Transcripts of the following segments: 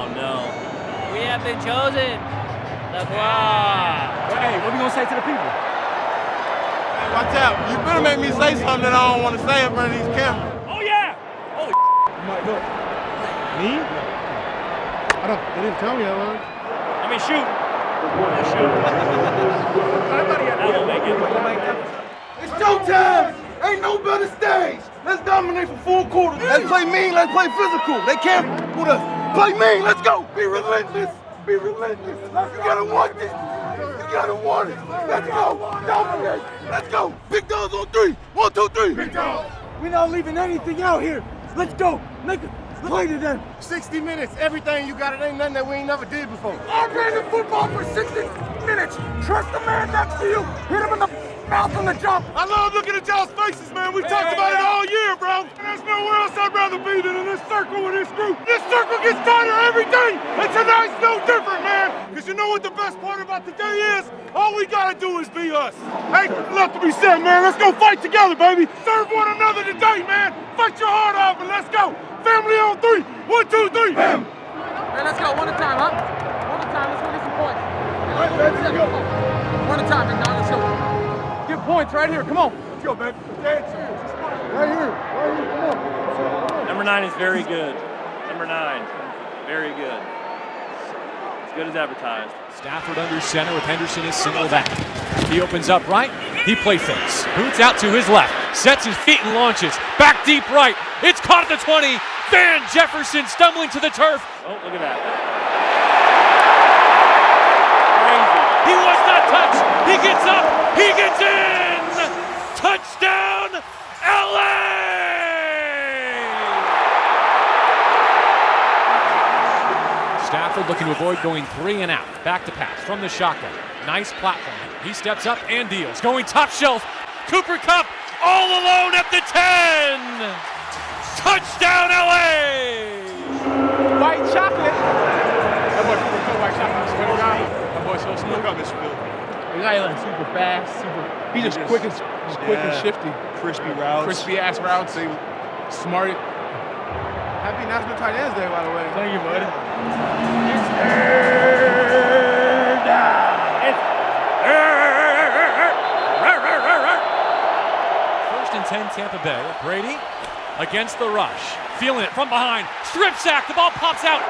Oh, no. We have been chosen. Hey, what we gonna say to the people? Hey, watch out. You better make me say something that I don't want to say in front of these cameras. Oh, yeah. Oh, Mike, look. Me? They didn't tell me that one. I mean, shoot. Shoot. That won't make it. It's showtime! Ain't no better stage! Let's dominate for 4 quarters. Let's play mean, let's play physical. They can't with us. Play mean, let's go! Be relentless! Be relentless! You gotta want this! You gotta want it! Let's go! Dominate! Let's go! Big dogs on 3! 1, 2, 3! Big dogs! We're not leaving anything out here. Let's go. Make a play to them. 60 minutes, everything you got, it ain't nothing that we ain't never did before. I ran the football for 60 minutes. Trust the man next to you. Hit him in the mouth on the jump. I love looking at y'all's faces, man. We talked about it all year, bro. There's nowhere else I'd rather be than in this circle with this group. This circle gets tighter every day, and tonight's no different, man. Because you know what the best part about the day is? All we gotta do is be us. Hey, left to be said, man. Let's go fight together, baby. Serve one another today, man. Fight your heart out, and let's go. Family on 3. 1, 2, 3. Bam. Hey, let's go. One at a time, huh? One at a time. Let's go get some points. All right, man, let's go. One at a time, McDonald. Let's go. Get points right here. Come on. Let's go, man. Right here. Come on. Number 9 is very good. Number 9, very good. As good as advertised. Stafford under center with Henderson is single back. He opens up right. He play fakes. Boots out to his left. Sets his feet and launches. Back deep right. It's caught at the 20. Van Jefferson stumbling to the turf. Oh, look at that. He was not touched. He gets up. He gets in. Touchdown, LA! Stafford looking to avoid going 3 and out. Back to pass from the shotgun. Nice platform. He steps up and deals. Going top shelf. Cooper Kupp all alone at the 10. Touchdown, LA! White chocolate. That boy so white chocolate. I swear to God. That boy so smooth. Look up this field. He's not like super fast, he's just quick and shifty. Crispy routes. Crispy ass routes. Smart. Happy National Tight Ends Day, by the way. Thank you, buddy. First and 10, Tampa Bay. Brady against the rush. Feeling it from behind. Strip sack. The ball pops out.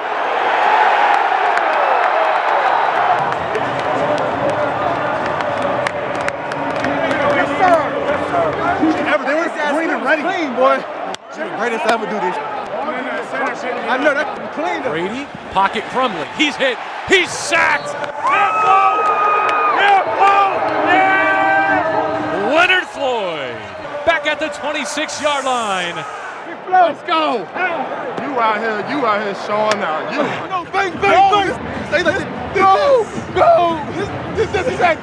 They were green and ready. Clean, boy. She's the greatest to ever do this. I know that clean. Brady, pocket crumbling. He's hit. He's sacked. Leonard Floyd back at the 26-yard line. Let's go. You out here showing out. You. No, bang. Stay like this. Go. This is that.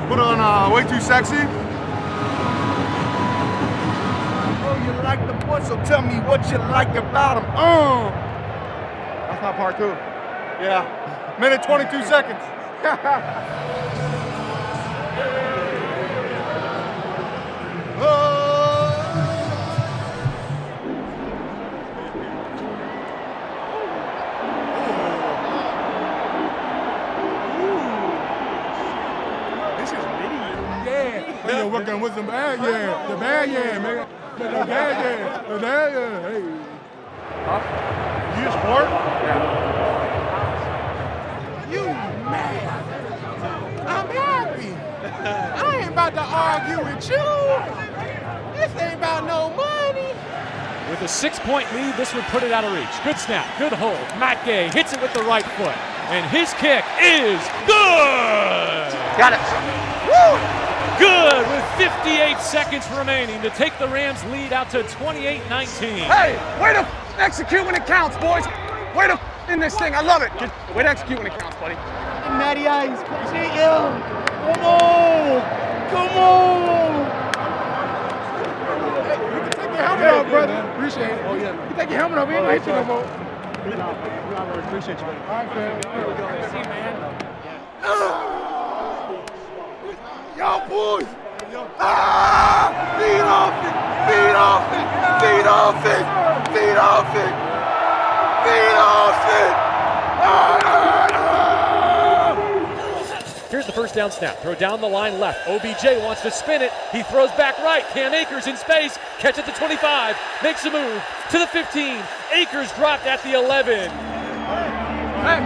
Put on way too sexy. Oh, you like the boy, so tell me what you like about him. That's not part 2. Yeah. Minute 22 seconds. You're working with some bad, yeah. The bad, yeah, man. The bad, yeah. The bad, yeah. Hey. You a sport? Yeah. You mad? I'm happy. I ain't about to argue with you. This ain't about no money. With a 6-point lead, this would put it out of reach. Good snap, good hold. Matt Gay hits it with the right foot. And his kick is good! Got it. Woo! Good with 58 seconds remaining to take the Rams lead out to 28-19. Hey, way to execute when it counts, boys. Way to in this thing. I love it. Way to execute when it counts, buddy. Natty Ice, appreciate you. Come on. Hey, you can take your helmet off, brother. Appreciate it. Oh, yeah. You can take your helmet off. We ain't gonna hit you no more. I really appreciate you, man. All right, fam. See you, man. Y'all boys! Feed off it! Feed off it! Feed off it! Feed off it! Feed off it! Here's the first down snap. Throw down the line left. OBJ wants to spin it. He throws back right. Cam Akers in space. Catch at the 25. Makes a move to the 15. Akers dropped at the 11. Hey,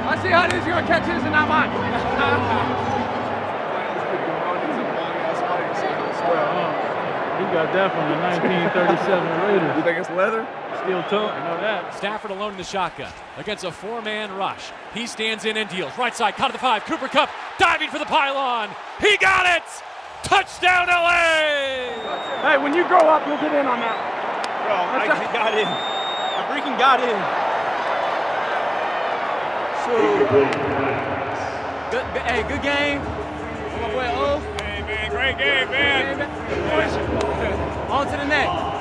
I see how it is. You're going to catch his and not mine. He got that from the 1937 Raiders. You think it's leather? Steel toe, I know that. Stafford alone in the shotgun against a four-man rush. He stands in and deals. Right side, caught at the 5. Cooper Kupp diving for the pylon. He got it! Touchdown, LA! Hey, when you grow up, you'll get in on that. Bro, I got in. I freaking got in. Good game. My boy O. Hey, man, great game, man. On to the next.